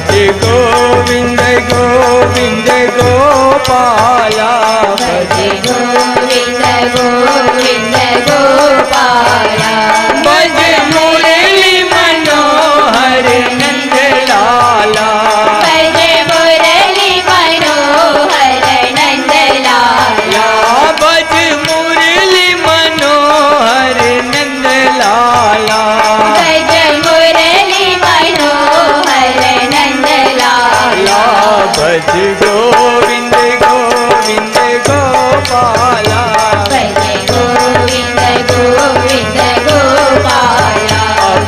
भज गोविंद गोविंद गोपाला भज गोविंद गोविंद गोपाला भज मुरली मनोहर नंद लाला भज मुरली मनोहर नंद लाला भज मुरली मनोहर नंद लाला भज मुरली मनोहर नंद लाला भज गोविंद गोविंद गोपाला भज गोविंद गोविंद गोपाला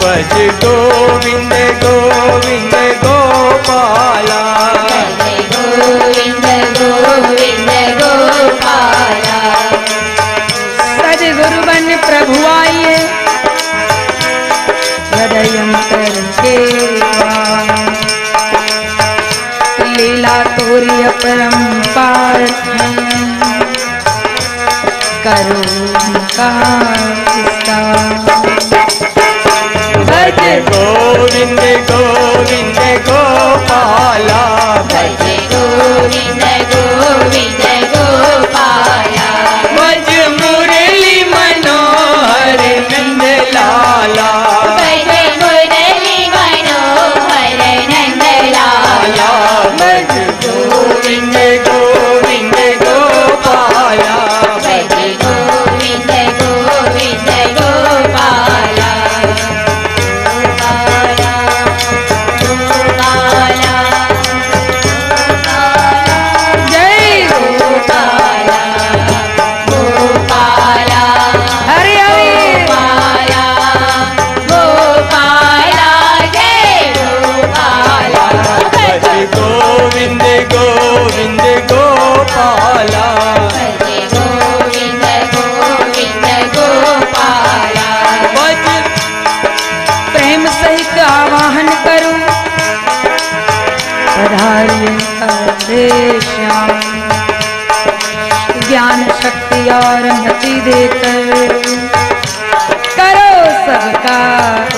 भज गोविंद गोविंद गोपाला भज गोविंद गोविंद गोपाला सद्गुरु बन प्रभु आइए हृदयंतर के लीला तोरी अपरंपार करो का भज गोविंद गोविंद गोपाला भज गोविंद गोविंद गोपाला भज मुरली मनोहर नंद लाला भज मुरली मनोहर नंद लाला भज गोविंद गोविंद गोपाला भज गोविंद गोविंद गोपाला गोपाला गोपाला जय गोपाला गोपाला हरि हरि गोपाला गोपाला जय गोपाला भज गोविंद गोविंद गोपाला भज गोविंद गोविंद गोपाला भज प्रेम सहित आवाहन करूं पधारिए हरे श्याम ज्ञान शक्ति और मति देकर करो सबका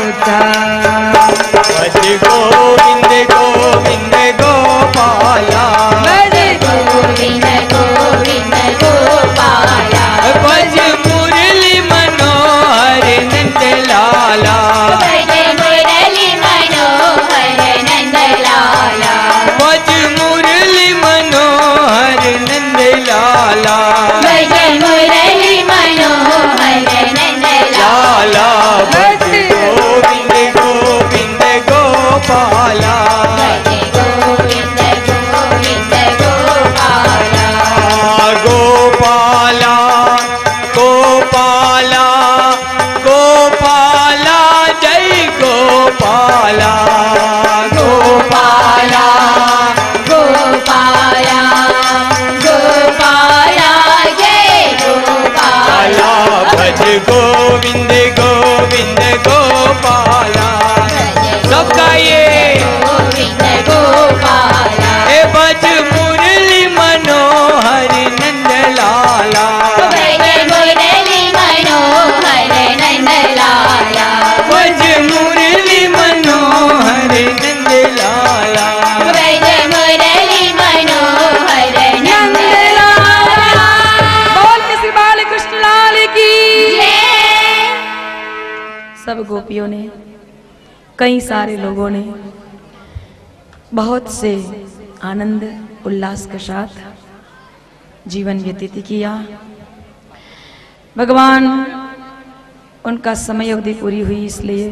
उद्धार भज गोविंद गोविंद गोपाला भज गोविंद गोविंद गोपाला भज मुरली मनोहर नंद लाला भज मुरली मनोहर नंद लाला भज मुरली मनोहर नंद लाला भज मुरली मनोहर नंद लाला भज गोविंद गोविंद गोपाला भज गोविंद गोविंद गोपाला गोपाला गोपाला गोपाला जय गोपाला गोपाला गोपाला गोपाला जय गोपाला भज गोविंद गोविंद गोपाला सब गाइए गोविंद गोपाला हे भज मुरली मनोहर नंद लाला भज मुरली मनोहर नंद लाला भज मुरली मनोहर नंद लाला भज मुरली मनोहर नंद लाला बोल किसी बाल कृष्ण लाल की जय। सब गोपियों ने कई सारे लोगों ने बहुत से आनंद उल्लास के साथ जीवन व्यतीत किया। भगवान उनका समय अवधि पूरी हुई इसलिए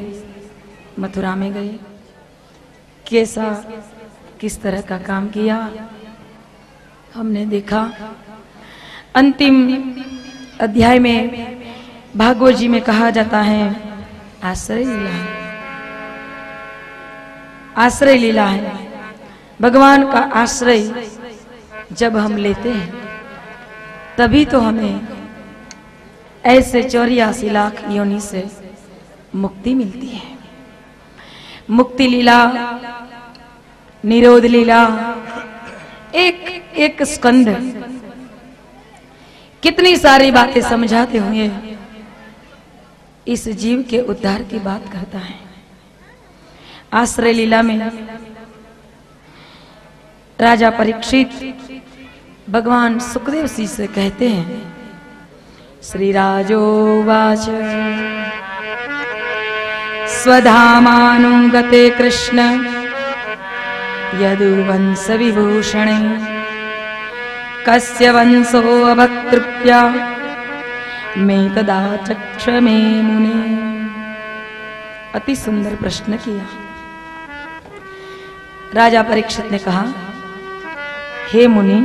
मथुरा में गए। कैसा किस तरह का काम किया हमने देखा। अंतिम अध्याय में भागवत जी में कहा जाता है आश्रय लीला है, आश्रय लीला है। भगवान का आश्रय जब हम लेते हैं तभी तो हमें ऐसे 84 लाख योनि से मुक्ति मिलती है। मुक्ति लीला, निरोध लीला, एक एक स्कंद कितनी सारी बातें समझाते हुए इस जीव के उद्धार की बात करता है। आश्रय लीला में राजा परीक्षित भगवान सुखदेव जी से कहते हैं, श्री राजोवाच स्वधामानुगते कृष्ण यदुवंश विभूषणे कस्य वंशो अभक्तृप्या मे तदा चक्ष मे मुने। अति सुंदर प्रश्न किया। राजा परीक्षित ने कहा, हे मुनि,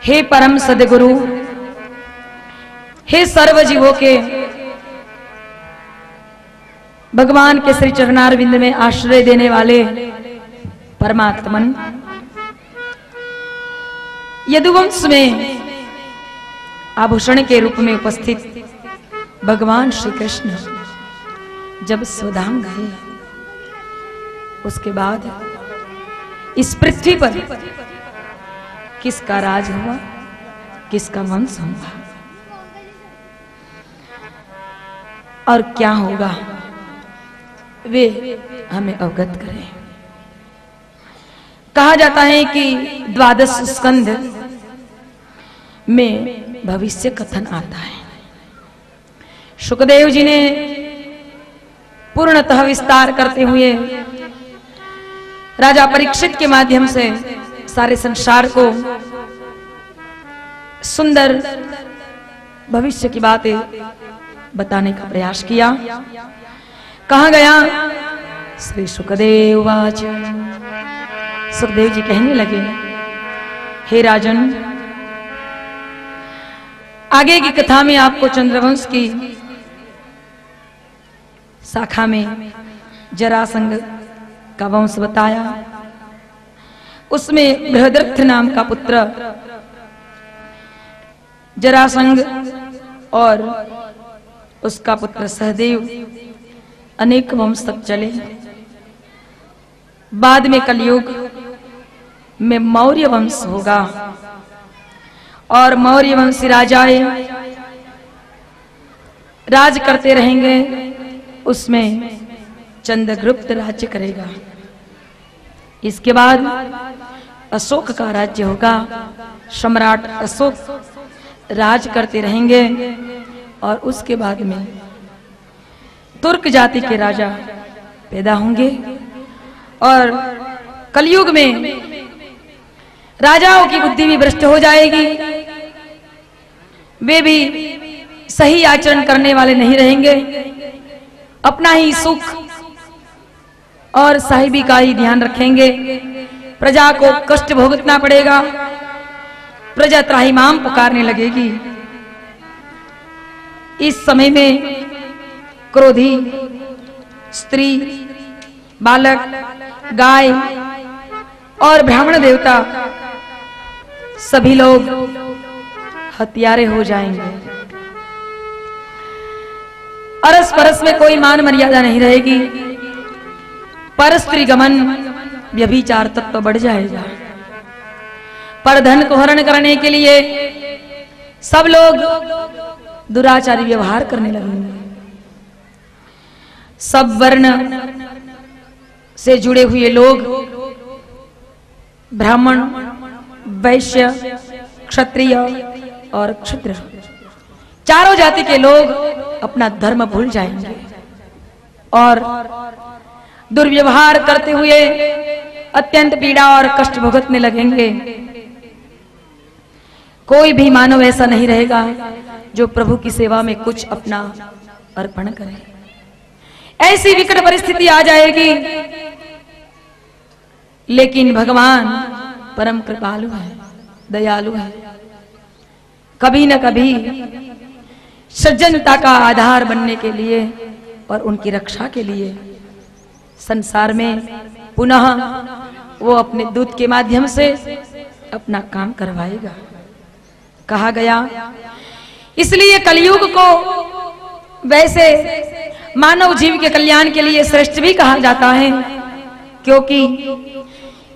हे परम सद्गुरु, हे सर्व जीवों के भगवान के श्री चरणारविंद में आश्रय देने वाले परमात्मन, यदुवंश में आभूषण के रूप में उपस्थित भगवान श्री कृष्ण जब स्वधाम गए, उसके बाद इस पृथ्वी पर किसका राज हुआ, किसका वंश हुआ और क्या होगा, वे हमें अवगत करें। कहा जाता है कि 12 स्कंध में भविष्य कथन आता है। शुकदेव जी ने पूर्णतः विस्तार करते हुए राजा परीक्षित के माध्यम से सारे संसार को सुंदर भविष्य की बातें बताने का प्रयास किया। कहा गया, श्री सुखदेव वाच, सुखदेव जी कहने लगे, हे राजन, आगे की कथा में आपको चंद्रवंश की शाखा में जरासंध का वंश बताया। उसमें बृहद्रथ नाम का पुत्र जरासंध और उसका पुत्र सहदेव अनेक वंश तक चले। बाद में कलयुग में मौर्य वंश होगा और मौर्य वंशी राजाएं राज करते रहेंगे। उसमें चंद्रगुप्त राज्य करेगा। इसके बाद अशोक का राज्य होगा। सम्राट अशोक राज करते रहेंगे और उसके बाद में तुर्क जाति के राजा पैदा होंगे और कलयुग में राजाओं की बुद्धि भी भ्रष्ट हो जाएगी। वे भी सही आचरण करने वाले नहीं रहेंगे। अपना ही सुख और साहिबी का ही ध्यान रखेंगे। प्रजा को कष्ट भोगतना पड़ेगा। प्रजा त्राहिमाम पुकारने लगेगी। इस समय में क्रोधी, स्त्री, बालक, गाय और ब्राह्मण देवता सभी लोग हत्यारे हो जाएंगे। अरस परस में कोई मान मर्यादा नहीं रहेगी। पर स्त्री गमन, व्यभिचार तत्व बढ़ जाएगा। पर धन को हरण करने के लिए सब लोग दुराचारी व्यवहार करने लगेंगे। सब वर्ण से जुड़े हुए लोग, ब्राह्मण, वैश्य, क्षत्रिय और क्षुद्र, चारों जाति के लोग अपना धर्म भूल जाएंगे और दुर्व्यवहार करते हुए अत्यंत पीड़ा और कष्ट भुगतने लगेंगे। कोई भी मानव ऐसा नहीं रहेगा जो प्रभु की सेवा में कुछ अपना अर्पण करे। ऐसी विकट परिस्थिति आ जाएगी। लेकिन भगवान परम कृपालु है, दयालु है। कभी न कभी सज्जनता का आधार बनने के लिए और उनकी रक्षा के लिए संसार में पुनः वो अपने दूत के माध्यम से अपना काम करवाएगा। कहा गया, इसलिए कलयुग को वैसे मानव जीव के कल्याण के लिए श्रेष्ठ भी कहा जाता है, क्योंकि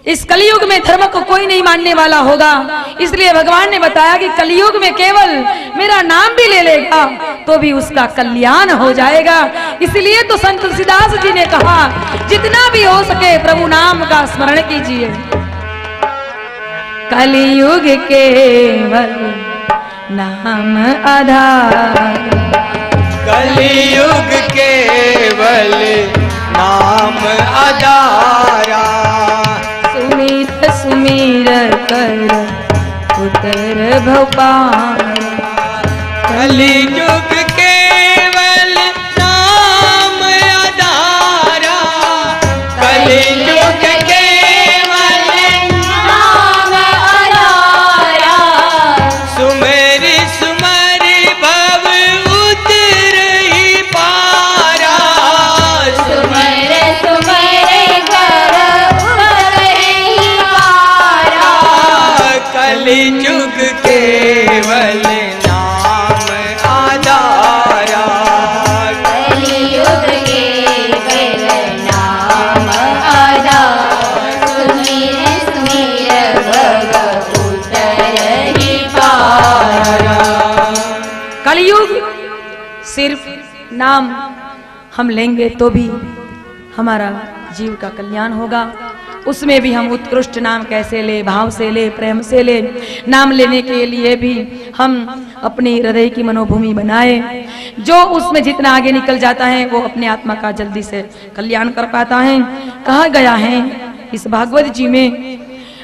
इस कलयुग में धर्म को कोई नहीं मानने वाला होगा। इसलिए भगवान ने बताया कि कलयुग में केवल मेरा नाम भी ले लेगा तो भी उसका कल्याण हो जाएगा। इसलिए तो संत तुलसीदास जी ने कहा, जितना भी हो सके प्रभु नाम का स्मरण कीजिए। कलियुग केवल नाम आधार, कलियुग केवल नाम आधारा। सुमिर सुमिर कर उतर भोपाल, कलियुग केवल नाम आधारा, कलियुग केवल नाम आधारा। सुमेरी सुमरी भव उतरहि पारा, सुमर सुमर कर उतरहि पारा। कलियुग केवल नाम आधारा, कलियुग केवल नाम आधार। सुमिर सुमिर भव उतरहि पारा। कलयुग सिर्फ नाम हम लेंगे तो भी हमारा जीव का कल्याण होगा। उसमें भी हम उत्कृष्ट नाम कैसे ले, भाव से ले, प्रेम से ले। नाम लेने के लिए भी हम अपनी हृदय की मनोभूमि बनाए। जो उसमें जितना आगे निकल जाता है वो अपने आत्मा का जल्दी से कल्याण कर पाता है। कहा गया है इस भागवत जी में,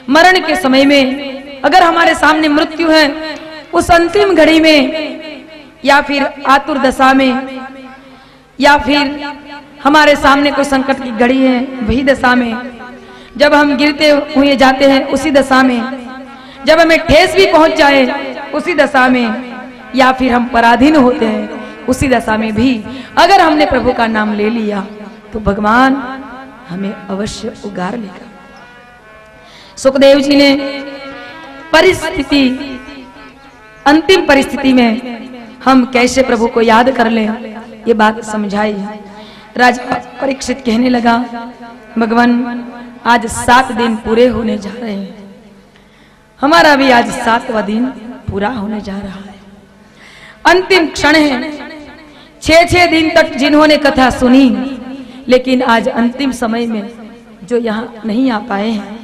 मरण के समय में अगर हमारे सामने मृत्यु है, उस अंतिम घड़ी में या फिर आतुर दशा में, या फिर हमारे सामने कोई संकट की घड़ी है, वही दशा में जब हम गिरते हुए जाते हैं, उसी दशा में जब हमें ठेस भी पहुंच जाए, उसी दशा में, या फिर हम पराधीन होते हैं, उसी दशा में भी अगर हमने प्रभु का नाम ले लिया तो भगवान हमें अवश्य उगार लेगा। सुखदेव जी ने परिस्थिति, अंतिम परिस्थिति में हम कैसे प्रभु को याद कर लें, ये बात समझाई। राजा परीक्षित कहने लगा, भगवान आज 7 दिन पूरे होने जा रहे हैं, हमारा भी आज 7वां दिन पूरा होने जा रहा है। अंतिम क्षण है। 6 दिन तक जिन्होंने कथा सुनी, लेकिन आज अंतिम समय में जो यहाँ नहीं आ पाए हैं,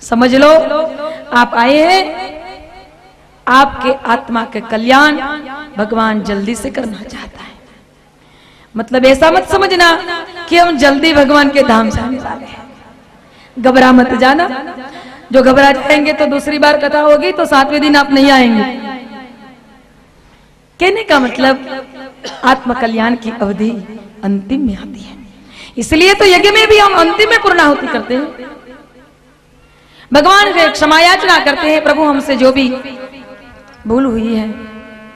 समझ लो आप आए हैं, आपके आत्मा के कल्याण भगवान जल्दी से करना चाहता है। मतलब ऐसा मत समझना कि हम जल्दी भगवान के धाम जाने वाले हैं, घबरा मत जाना। जो घबरा जाएंगे तो दूसरी बार कथा होगी तो 7वें दिन आप नहीं आएंगे। कहने का मतलब आत्म कल्याण की अवधि अंतिम में आती है, इसलिए तो यज्ञ में भी हम अंतिम में पूर्णाहुति करते हैं। भगवान से क्षमा याचना करते हैं, प्रभु हमसे जो भी भूल हुई है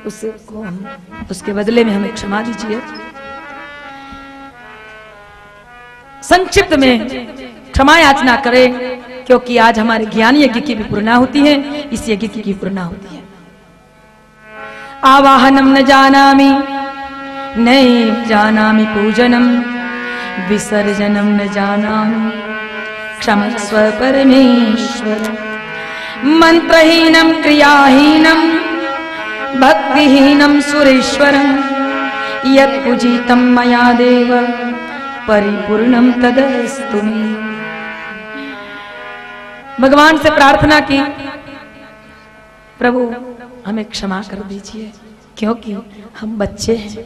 उसको हम उसके बदले में हमें क्षमा दीजिए। संक्षिप्त में क्षमा याचना करें, क्योंकि आज हमारे ज्ञान यज्ञ की भी पूर्णाहुति है, इस यज्ञ की पूर्णाहुति है। आवाहनम न जानामि नैव जानामि पूजनम, विसर्जनम न जानामि क्षमस्व परमेश्वर। मंत्रहीनम क्रियाहीनम भक्तिहीनम सुरेश्वरम, यत् पूजितं मया देव परिपूर्णम तदस्तु मे। भगवान से प्रार्थना की, प्रभु हमें क्षमा कर दीजिए, क्योंकि हम बच्चे हैं।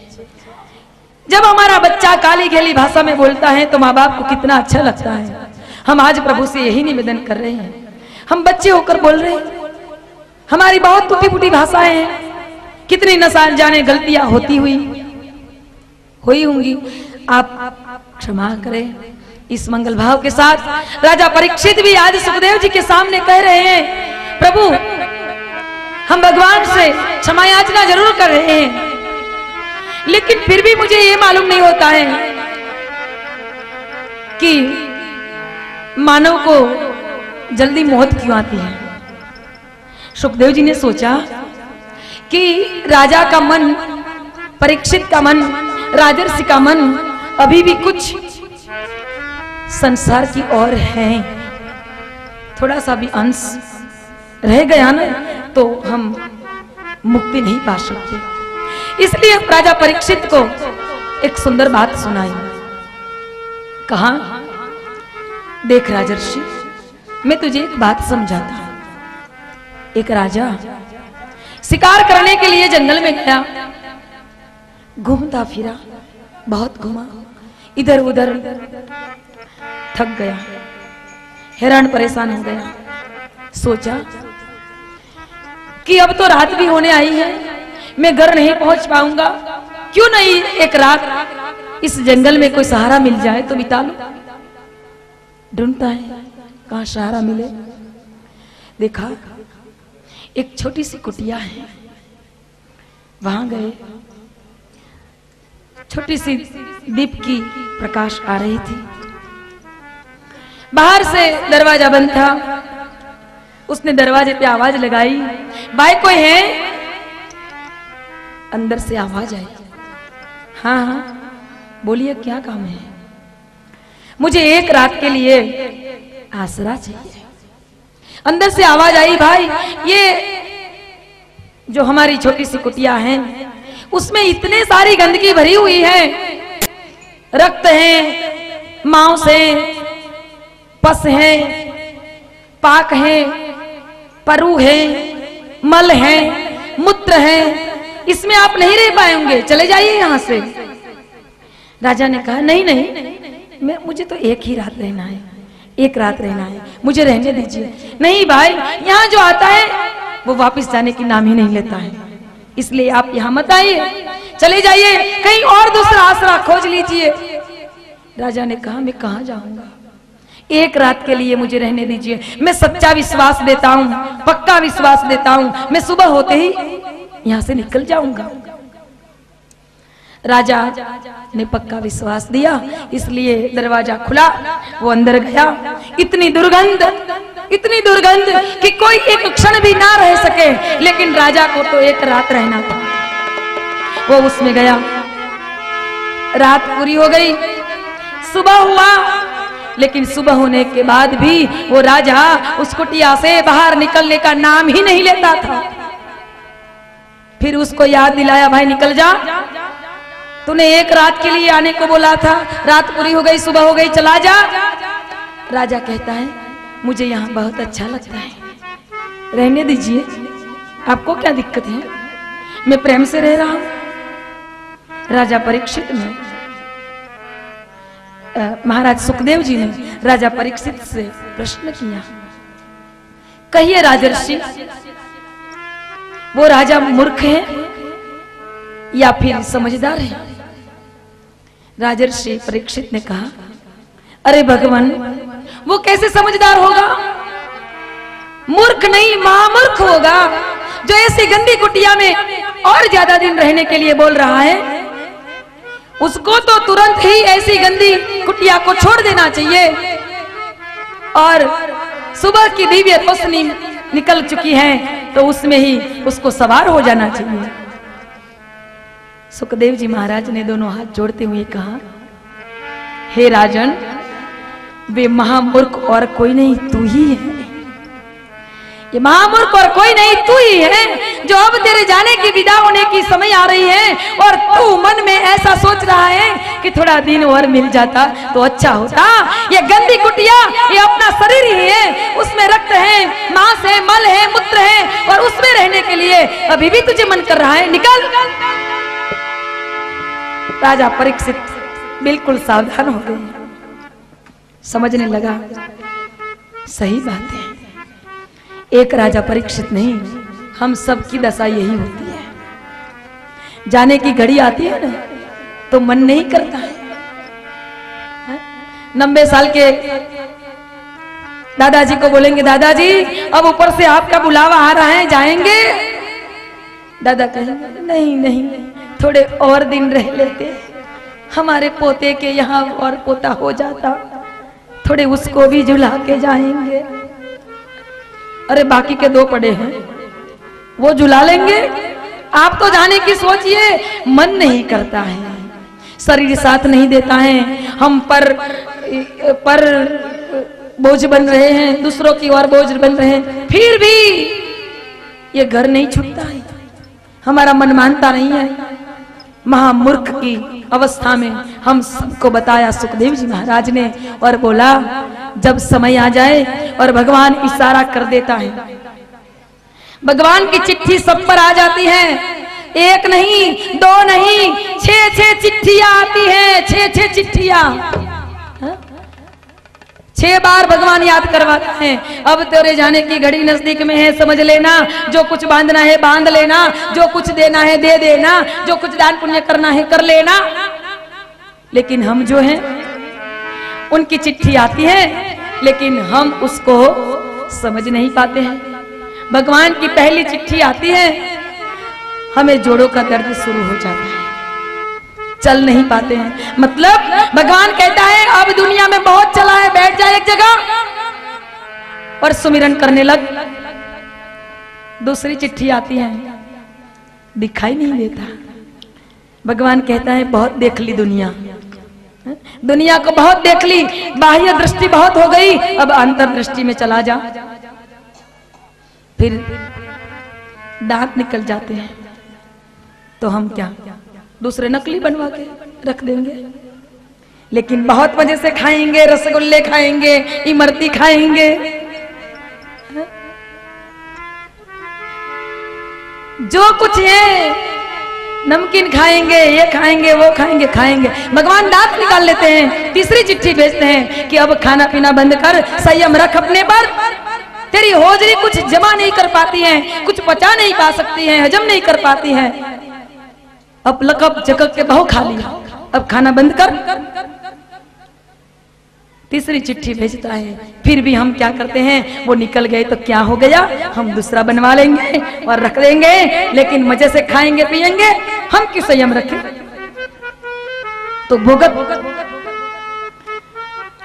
जब हमारा बच्चा काली गली भाषा में बोलता है तो माँ बाप को कितना अच्छा लगता है। हम आज प्रभु से यही निवेदन कर रहे हैं, हम बच्चे होकर बोल रहे हैं, हमारी बहुत टूटी फूटी भाषाएं हैं, कितनी न जाने गलतियां होती हुई होंगी, आप क्षमा करें। इस मंगल भाव के साथ राजा परीक्षित भी आज सुखदेव जी के सामने कह रहे हैं, प्रभु हम भगवान से क्षमा याचना जरूर कर रहे हैं, लेकिन फिर भी मुझे ये मालूम नहीं होता है कि मानव को जल्दी मौत क्यों आती है। सुखदेव जी ने सोचा कि राजा का मन, परीक्षित का मन, राजर्षि का मन अभी भी कुछ संसार की ओर है, थोड़ा सा भी अंश रह गया ना तो हम मुक्ति नहीं पा सकते। इसलिए राजा परीक्षित को एक सुंदर बात सुनाई। कहा, देख राजर्षि, मैं तुझे एक बात समझाता हूं, एक राजा शिकार करने के लिए जंगल में गया, घूमता फिरा, बहुत घूमा, इधर उधर थक गया, हैरान परेशान हो गया। सोचा कि अब तो रात भी होने आई है, मैं घर नहीं पहुंच पाऊंगा, क्यों नहीं एक रात इस जंगल में कोई सहारा मिल जाए तो बिता लूं। ढूंढता है कहां सहारा मिले। देखा एक छोटी सी कुटिया है, वहां गए। छोटी सी दीप की प्रकाश आ रही थी, बाहर से दरवाजा बंद था। उसने दरवाजे पे आवाज लगाई, भाई कोई है? अंदर से आवाज आई, हाँ हाँ बोलिए क्या काम है? मुझे एक रात के लिए आसरा चाहिए। अंदर से आवाज आई, भाई ये जो हमारी छोटी सी कुटिया है उसमें इतने सारी गंदगी भरी हुई है, रक्त है, मांस है, पस है, पाक है, परु है, मल है, मूत्र है, इसमें आप नहीं रह पाएंगे, चले जाइए यहां से। राजा ने कहा नहीं नहीं, मुझे तो एक ही रात रहना है, एक रात रहना है, मुझे रहने दीजिए। नहीं भाई, यहाँ जो आता है वो वापस जाने की नाम ही नहीं लेता है, इसलिए आप यहाँ मत आइए, चले जाइए, कहीं और दूसरा आसरा खोज लीजिए। राजा ने कहा मैं कहाँ जाऊंगा, एक रात के लिए मुझे रहने दीजिए। मैं सच्चा विश्वास देता हूँ, पक्का विश्वास देता हूँ, मैं सुबह होते ही यहाँ से निकल जाऊंगा। राजा ने पक्का विश्वास दिया, इसलिए दरवाजा खुला, वो अंदर गया। इतनी दुर्गंध कि कोई एक क्षण भी ना रह सके, लेकिन राजा को तो एक रात रहना था। वो उसमें गया, रात पूरी हो गई, सुबह हुआ, लेकिन सुबह होने के बाद भी वो राजा उस कुटिया से बाहर निकलने का नाम ही नहीं लेता था। फिर उसको याद दिलाया, भाई निकल जा, तूने एक रात के लिए आने को बोला था, रात पूरी हो गई, सुबह हो गई, चला जा। राजा कहता है मुझे यहाँ बहुत अच्छा लगता है, रहने दीजिए, आपको क्या दिक्कत है, मैं प्रेम से रह रहा हूं। राजा परीक्षित ने महाराज सुखदेव जी ने राजा परीक्षित से प्रश्न किया, कहिए राजर्षि, वो राजा मूर्ख है या फिर समझदार है? राजर्षि परीक्षित ने कहा, अरे भगवान, वो कैसे समझदार होगा, मूर्ख नहीं महामूर्ख होगा, जो ऐसी गंदी कुटिया में और ज्यादा दिन रहने के लिए बोल रहा है। उसको तो तुरंत ही ऐसी गंदी कुटिया को छोड़ देना चाहिए, और सुबह की दिव्य रोशनी निकल चुकी है तो उसमें ही उसको सवार हो जाना चाहिए। सुखदेव जी महाराज ने दोनों हाथ जोड़ते हुए कहा, हे राजन, वे महामूर्ख और कोई नहीं, तू ही है। ये महामूर्ख और कोई नहीं, तू ही है, जो अब तेरे जाने की विदा होने की समय आ रही है, और तू मन में ऐसा सोच रहा है कि थोड़ा दिन और मिल जाता तो अच्छा होता। ये गंदी कुटिया, ये अपना शरीर ही है, उसमें रक्त है, मांस है, मल है, मूत्र है, और उसमें रहने के लिए अभी भी तुझे मन कर रहा है, निकल। राजा परीक्षित बिल्कुल सावधान हो गए, समझने लगा सही बात है, एक राजा परीक्षित नहीं, हम सब की दशा यही होती है। जाने की घड़ी आती है ना तो मन नहीं करता है। 90 साल के दादाजी को बोलेंगे, दादाजी अब ऊपर से आपका बुलावा आ रहा है, जाएंगे? दादा कहेंगे नहीं नहीं, थोड़े और दिन रह लेते, हमारे पोते के यहाँ और पोता हो जाता, थोड़े उसको भी झुला के जाएंगे। अरे बाकी के 2 पड़े हैं, वो झुला लेंगे, आप तो जाने की सोचिए, मन नहीं करता है, शरीर साथ नहीं देता है, हम पर बोझ बन रहे हैं, दूसरों की ओर बोझ बन रहे हैं, फिर भी ये घर नहीं छूटता है, हमारा मन मानता नहीं है। महामूर्ख की अवस्था में हम सबको बताया सुखदेव जी महाराज ने, और बोला जब समय आ जाए और भगवान इशारा कर देता है, भगवान की चिट्ठी सब पर आ जाती है, एक नहीं दो नहीं 6 चिट्ठियां आती हैं, 6 चिट्ठियां। 6 बार भगवान याद करवाता है, अब तेरे जाने की घड़ी नजदीक में है, समझ लेना, जो कुछ बांधना है बांध लेना, जो कुछ देना है दे देना, जो कुछ दान पुण्य करना है कर लेना। लेकिन हम जो हैं उनकी चिट्ठी आती है लेकिन हम उसको समझ नहीं पाते हैं। भगवान की पहली चिट्ठी आती है, हमें जोड़ों का दर्द शुरू हो जाता है, चल नहीं पाते हैं। मतलब भगवान कहता है अब दुनिया में बहुत चला है, बैठ जा एक जगह और सुमिरन करने लग। दूसरी चिट्ठी आती है, दिखाई नहीं देता। भगवान कहता है बहुत देख ली दुनिया, दुनिया को बहुत देख ली, बाह्य दृष्टि बहुत हो गई, अब अंतर्दृष्टि में चला जा। फिर दांत निकल जाते हैं तो हम क्या दूसरे नकली बनवा के रख देंगे। लेकिन बहुत मजे से खाएंगे, रसगुल्ले खाएंगे, इमरती खाएंगे, जो कुछ है नमकीन खाएंगे, ये खाएंगे वो खाएंगे, खाएंगे। भगवान दांत निकाल लेते हैं, तीसरी चिट्ठी भेजते हैं कि अब खाना पीना बंद कर, संयम रख अपने पर। तेरी होजरी कुछ जमा नहीं कर पाती है, कुछ पचा नहीं पा सकती है, हजम नहीं कर पाती है, अब लकब जकब के बहु खा लिया, अब खाना बंद कर। तीसरी चिट्ठी भेजता है, फिर भी हम क्या करते हैं, वो निकल गए तो क्या हो गया, हम दूसरा बनवा लेंगे और रख देंगे, लेकिन मजे से खाएंगे पिएंगे, हम क्यों संयम रखें। तो भुगत।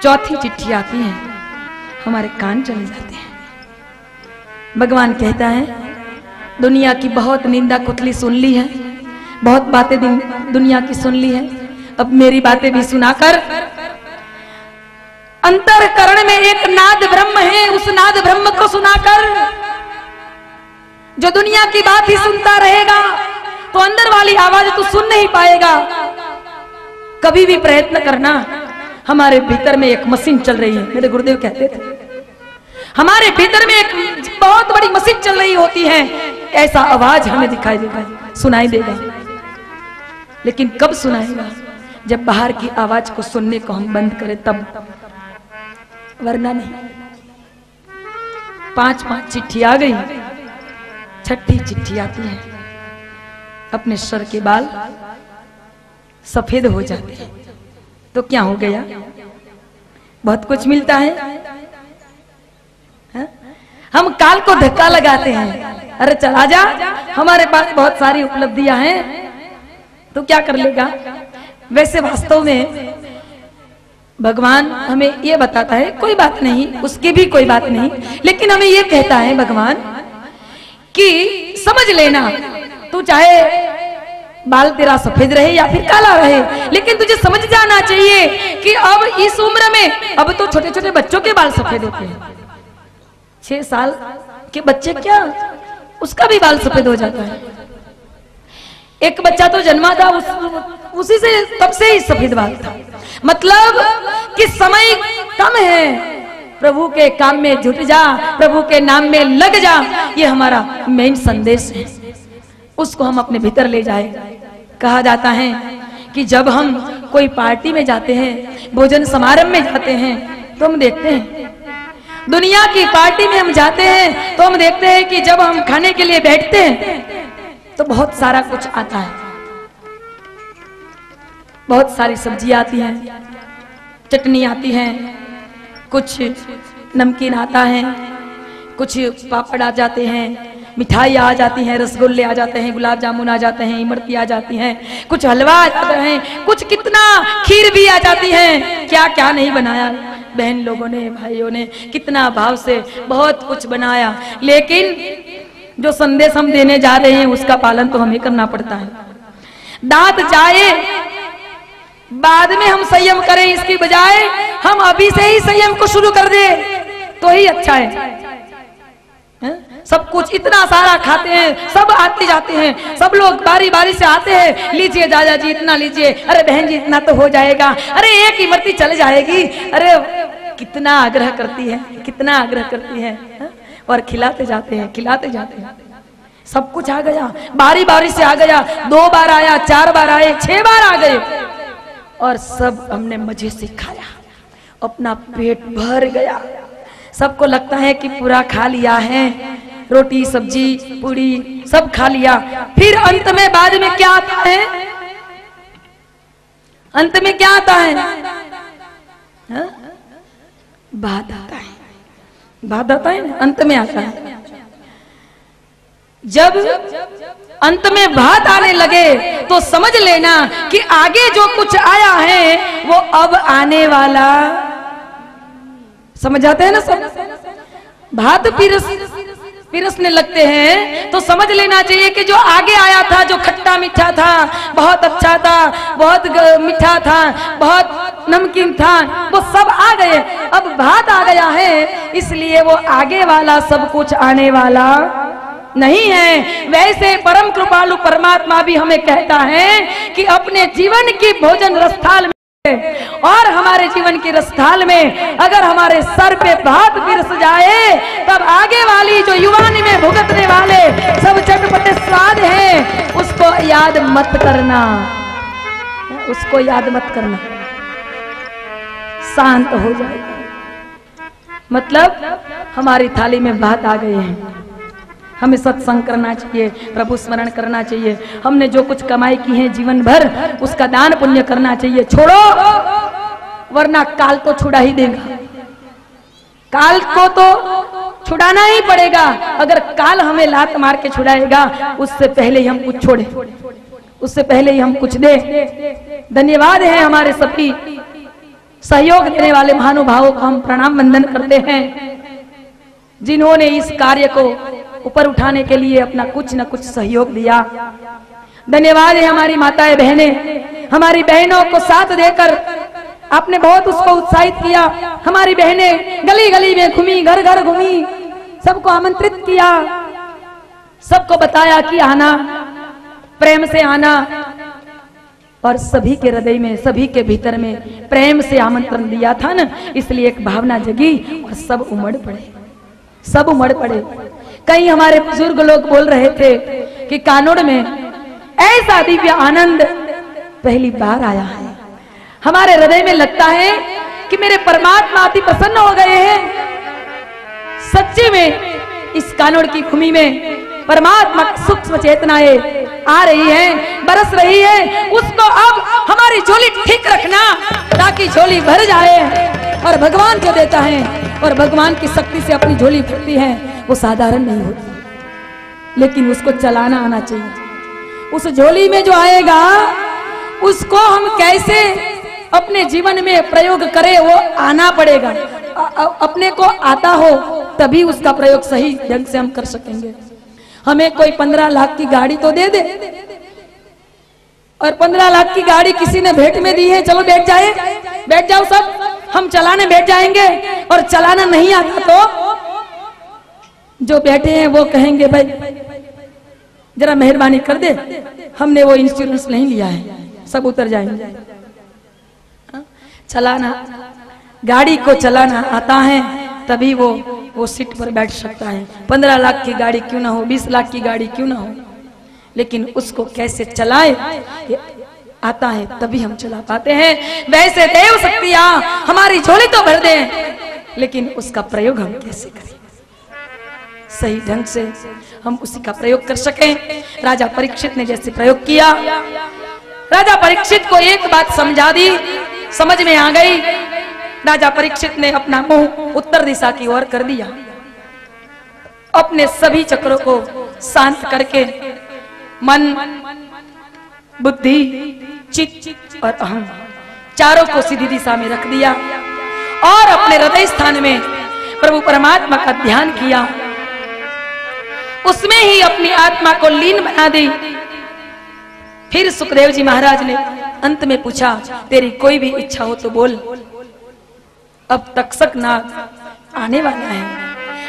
चौथी चिट्ठी आती है, हमारे कान चले जाते हैं। भगवान कहता है दुनिया की बहुत निंदा कुतली सुन ली है, बहुत बातें दुनिया की सुन ली है, अब मेरी बातें भी सुनाकर। अंतरकरण में एक नाद ब्रह्म है, उस नाद ब्रह्म को सुनाकर जो दुनिया की बात ही सुनता रहेगा तो अंदर वाली आवाज तो सुन नहीं पाएगा। कभी भी प्रयत्न करना, हमारे भीतर में एक मशीन चल रही है, मेरे गुरुदेव कहते थे हमारे भीतर में एक बहुत बड़ी मशीन चल रही होती है, ऐसा आवाज हमें दिखाई देगा, सुनाई देगा। लेकिन कब सुनाएगा, जब बाहर की आवाज को सुनने को हम बंद करें तब, वरना नहीं। 5 चिट्ठी आ गई, छठी चिट्ठी आती है, अपने सर के बाल सफेद हो जाते हैं तो क्या हो गया, बहुत कुछ मिलता है। हम काल को धक्का लगाते हैं, अरे चला जा, हमारे पास बहुत सारी उपलब्धियां हैं, तो क्या कर लेगा। वैसे वास्तव में भगवान हमें ये बताता है कोई बात नहीं, उसकी भी कोई बात नहीं, लेकिन हमें ये कहता है भगवान कि समझ लेना, तू चाहे बाल तेरा सफेद रहे या फिर काला रहे, लेकिन तुझे समझ जाना चाहिए कि अब इस उम्र में, अब तो छोटे छोटे बच्चों के बाल सफेद होते हैं, 6 साल के बच्चे क्या, उसका भी बाल सफेद हो जाता है। एक बच्चा तो जन्मा था, उसी से तब से ही सफेद बाल था। मतलब कि समय कम है, प्रभु के काम में जुट जा, प्रभु के नाम में लग जा, ये हमारा मेन संदेश है, उसको हम अपने भीतर ले जाए। कहा जाता है कि जब हम कोई पार्टी में जाते हैं, भोजन समारोह में जाते हैं, तो हम देखते हैं, दुनिया की पार्टी में हम जाते हैं तो हम देखते हैं कि जब हम खाने के लिए बैठते हैं तो बहुत सारा कुछ आता है, बहुत सारी सब्जी आती है, चटनी आती है, कुछ नमकीन आता है, कुछ पापड़ आ जाते हैं, मिठाई आ जाती है, रसगुल्ले आ जाते हैं, गुलाब जामुन आ जाते हैं, इमरती आ जाती हैं, कुछ हलवा आ जाता है, कुछ कितना खीर भी आ जाती है, क्या क्या नहीं बनाया बहन लोगों ने, भाइयों ने, कितना भाव से बहुत कुछ बनाया। लेकिन जो संदेश हम देने जा रहे हैं उसका पालन तो हमें करना पड़ता है। दांत जाए बाद में हम संयम करें, इसकी बजाय हम अभी से ही संयम को शुरू कर दे तो ही अच्छा है। सब कुछ इतना सारा खाते हैं, सब आते जाते हैं, सब लोग बारी बारी से आते हैं, लीजिए दादा जी इतना लीजिए, अरे बहन जी इतना तो हो जाएगा, अरे एक इमरती चल जाएगी, अरे कितना आग्रह करती है, कितना आग्रह करती है, और खिलाते जाते हैं, खिलाते जाते हैं। सब कुछ आ गया, बारी बारी से आ गया, 2 बार आया, 4 बार आए, 6 बार आ गए और सब हमने मजे से खाया, अपना पेट भर गया। सबको लगता है कि पूरा खा लिया है, रोटी सब्जी पूरी सब खा लिया। फिर अंत में बाद में क्या आता है? अंत में क्या आता है? बाद आता है, बाद आता है, अंत में आता है। जब अंत में भात आने लगे तो समझ लेना कि आगे जो कुछ आया है वो अब आने वाला। समझ आते हैं ना सब? भात पिरसने लगते हैं तो समझ लेना चाहिए कि जो आगे आया था, जो खट्टा मीठा था, बहुत अच्छा था, बहुत मीठा था, बहुत नमकीन था, वो सब आ गए। अब भात आ गया है, इसलिए वो आगे वाला सब कुछ आने वाला नहीं है। वैसे परम कृपालु परमात्मा भी हमें कहता है कि अपने जीवन की भोजन रसथाल में और हमारे जीवन की रसथाल में अगर हमारे सर पे भात पिरस जाए, तब आगे वाली जो युवानी में भुगतने वाले सब चटपटे स्वाद हैं, उसको याद मत करना, उसको याद मत करना, शांत हो जाएगा। मतलब हमारी थाली में भात आ गए हैं, हमें सत्संग करना चाहिए, प्रभु स्मरण करना चाहिए, हमने जो कुछ कमाई की है जीवन भर उसका दान पुण्य करना चाहिए। छोड़ो, वरना काल तो छुड़ा ही देगा, काल को तो छुड़ाना ही पड़ेगा। अगर काल हमें लात मार के छुड़ाएगा, उससे पहले ही हम कुछ छोड़े, उससे पहले ही हम कुछ दे। धन्यवाद है हमारे सभी सहयोग देने वाले महानुभावों को हम प्रणाम वंदन करते हैं, जिन्होंने इस कार्य को ऊपर उठाने के लिए अपना कुछ न कुछ सहयोग दिया। धन्यवाद है हमारी माताएं बहनें, हमारी बहनों को साथ देकर आपने बहुत उसको उत्साहित किया। हमारी बहनें गली गली में घूमी, घर घर घूमी, सबको आमंत्रित किया, सबको बताया कि आना, प्रेम से आना, और सभी के हृदय में, सभी के भीतर में प्रेम से आमंत्रण दिया था ना, इसलिए एक भावना जगी और सब उमड़ पड़े, सब उमड़ पड़े। कई हमारे बुजुर्ग लोग बोल रहे थे कि कानोड़ में ऐसा दिव्य आनंद पहली बार आया है। हमारे हृदय में लगता है कि मेरे परमात्मा अति प्रसन्न हो गए हैं। सच्चे में इस कानोड़ की भूमि में परमात्मा की सूक्ष्म चेतनाएं आ रही है, बरस रही है। उसको अब हमारी झोली ठीक रखना ताकि झोली भर जाए। और भगवान जो देता है और भगवान की शक्ति से अपनी झोली भरती है, वो साधारण नहीं होती, लेकिन उसको चलाना आना चाहिए। उस झोली में जो आएगा उसको हम कैसे अपने जीवन में प्रयोग करें, वो आना पड़ेगा। अपने को आता हो तभी उसका प्रयोग सही ढंग से हम कर सकेंगे। हमें कोई 15 लाख की गाड़ी तो दे दे, और 15 लाख की गाड़ी किसी ने भेंट में दी है, चलो बैठ जाए, बैठ जाओ सब, हम चलाने बैठ जाएंगे। और चलाना नहीं आता तो जो बैठे हैं वो कहेंगे भाई जरा मेहरबानी कर दे, हमने वो इंश्योरेंस नहीं लिया है, सब उतर जाएंगे। चलाना, गाड़ी को चलाना आता है तभी वो सीट पर बैठ सकता है। 15 लाख की गाड़ी क्यों ना हो, 20 लाख की गाड़ी क्यों ना हो, लेकिन उसको कैसे चलाए आता है तभी हम चला पाते हैं। वैसे देव शक्तियां हमारी झोली तो भर दें, लेकिन उसका प्रयोग हम कैसे करें, सही ढंग से हम उसी का प्रयोग कर सकें। राजा परीक्षित ने जैसे प्रयोग किया, राजा परीक्षित को एक बात समझा दी, समझ में आ गई। राजा परीक्षित ने अपना मुंह उत्तर दिशा की ओर कर दिया, अपने सभी चक्रों को शांत करके मन, बुद्धि, चित्त और अहम चारों को सीधी दिशा में रख दिया और अपने हृदय स्थान में प्रभु परमात्मा का ध्यान किया। उसमें ही अपनी आत्मा को लीन बना दी। फिर सुखदेव जी महाराज ने अंत में पूछा, तेरी कोई भी इच्छा हो तो बोल। अब तक्षक नाग आने वाला है,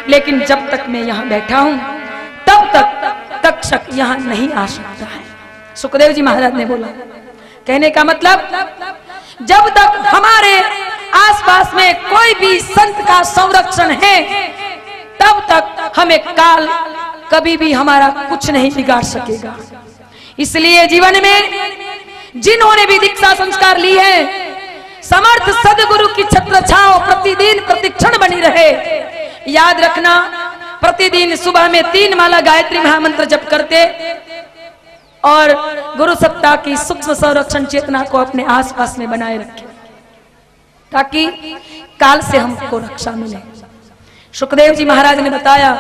लेकिन जब तक मैं यहाँ बैठा हूं तब तक तक्षक यहाँ नहीं आ सकता है। सुखदेव जी महाराज ने बोला, कहने का मतलब जब तक हमारे आसपास में कोई भी संत का संरक्षण है तब तक हमें काल कभी भी हमारा कुछ नहीं बिगाड़ सकेगा। इसलिए जीवन में जिन्होंने भी दीक्षा संस्कार ली है, समर्थ सदगुरु की छत्र छाओ प्रतिदिन प्रतिक्षण बनी रहे। याद रखना, प्रतिदिन सुबह में 3 माला गायत्री महामंत्र जप करते और गुरु सप्ताह की सूक्ष्म संरक्षण चेतना को अपने आसपास में बनाए रखें, ताकि काल से हमको रक्षा मिले। सुखदेव जी महाराज ने बताया,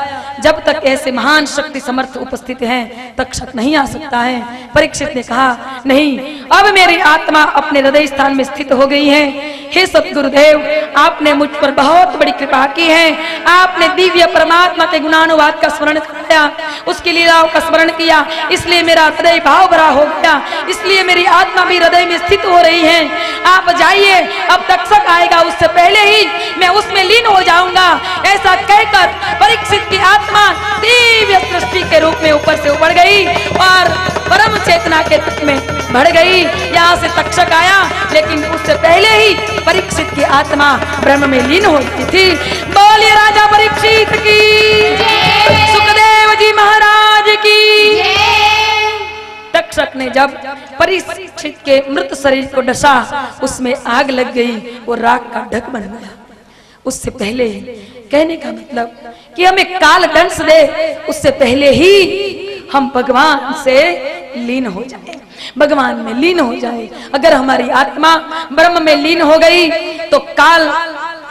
जब तक ऐसे महान शक्ति समर्थ उपस्थित हैं, तक्षक नहीं आ सकता है। परीक्षित ने कहा, नहीं, अब मेरी आत्मा अपने हृदय स्थान में स्थित हो गई है। हे सतगुरुदेव, आपने मुझ पर बहुत बड़ी कृपा की है। आपने दिव्य परमात्मा के गुणानुवाद का स्मरण कराया, उसकी लीलाओं का स्मरण किया, इसलिए मेरा हृदय भाव भरा हो गया, इसलिए मेरी आत्मा भी हृदय में स्थित हो रही है। आप जाइए, अब तक्षक आएगा, उससे पहले ही मैं उसमें लीन हो जाऊंगा। ऐसा कहकर परीक्षित की आत्मा दिव्य सृष्टि के रूप में ऊपर से उबड़ गई और परम चेतना के तत्व में बढ़ गई। यहाँ से तक्षक आया, लेकिन उससे पहले ही परीक्षित की आत्मा ब्रह्म में लीन हो गई थी। बोलिए राजा परीक्षित की, सुखदेव जी महाराज की। तक्षक ने जब परीक्षित के मृत शरीर को डसा, उसमें आग लग गई, वो राख का ढक बन गया। उससे पहले, कहने का मतलब कि हमें काल दंश दे, उससे पहले ही हम भगवान से लीन हो जाए, भगवान में लीन हो जाए। अगर हमारी आत्मा ब्रह्म में लीन हो गई तो काल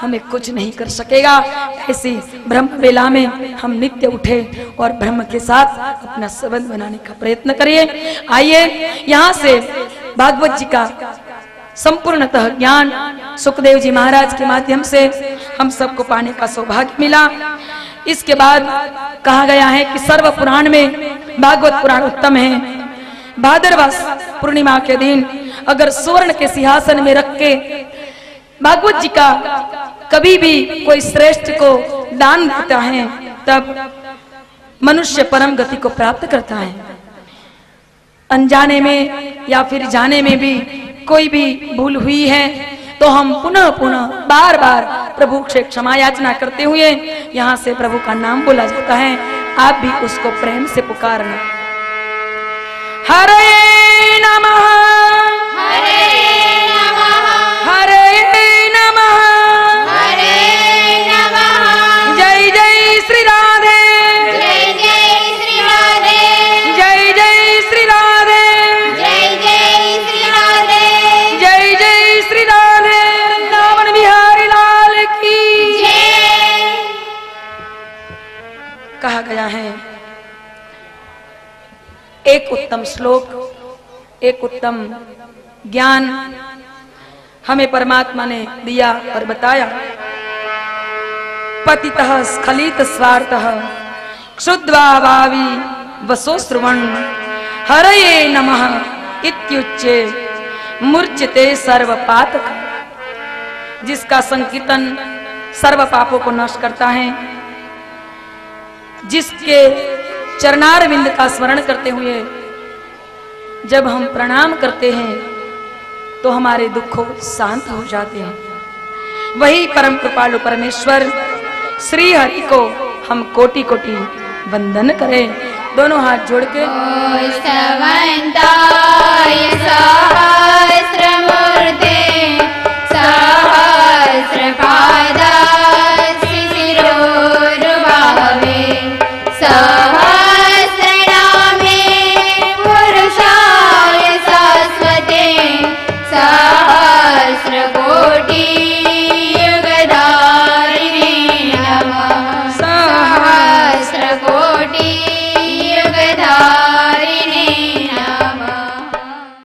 हमें कुछ नहीं कर सकेगा। ऐसी ब्रह्म वेला में हम नित्य उठे और ब्रह्म के साथ अपना संबंध बनाने का प्रयत्न करिए। आइए, यहाँ से भागवत जी का संपूर्णतः ज्ञान सुखदेव जी महाराज के माध्यम से हम सबको पाने का सौभाग्य मिला। इसके बाद कहा गया है कि सर्व पुराण में भागवत पुराण उत्तम है। भाद्रवा पूर्णिमा के दिन अगर स्वर्ण के सिंहासन में रख के भागवत जी का कभी भी कोई श्रेष्ठ को दान देता है, तब मनुष्य परम गति को प्राप्त करता है। अनजाने में या फिर जाने में भी कोई भी भूल हुई है तो हम पुनः पुनः बार बार प्रभु से क्षमा याचना करते हुए यहाँ से प्रभु का नाम बोला जाता है। आप भी उसको प्रेम से पुकारना। हरे नमः, हरे नमः, हरे नमः, हरे नमः। जय जय श्री राधे, जय जय श्री राधे, जय जय श्री राधे, जय जय श्री राधे, जय जय श्री राधे। वृंदावन बिहारी लाल की जय। कहा गया है, एक उत्तम श्लोक, एक उत्तम ज्ञान हमें परमात्मा ने दिया और बताया। पतितः स्खलित स्वार्थः क्षुद्वा भावी वसो श्रवण हरये नमः इत्युच्चे मूर्छते सर्व पातक। जिसका संकीर्तन सर्व पापों को नष्ट करता है, जिसके चरणारविंद का स्मरण करते हुए जब हम प्रणाम करते हैं तो हमारे दुखों शांत हो जाते हैं। वही परम कृपालु परमेश्वर श्री हरि को हम कोटि कोटि वंदन करें। दोनों हाथ जोड़ के स्तवन्ताय स्वाहा।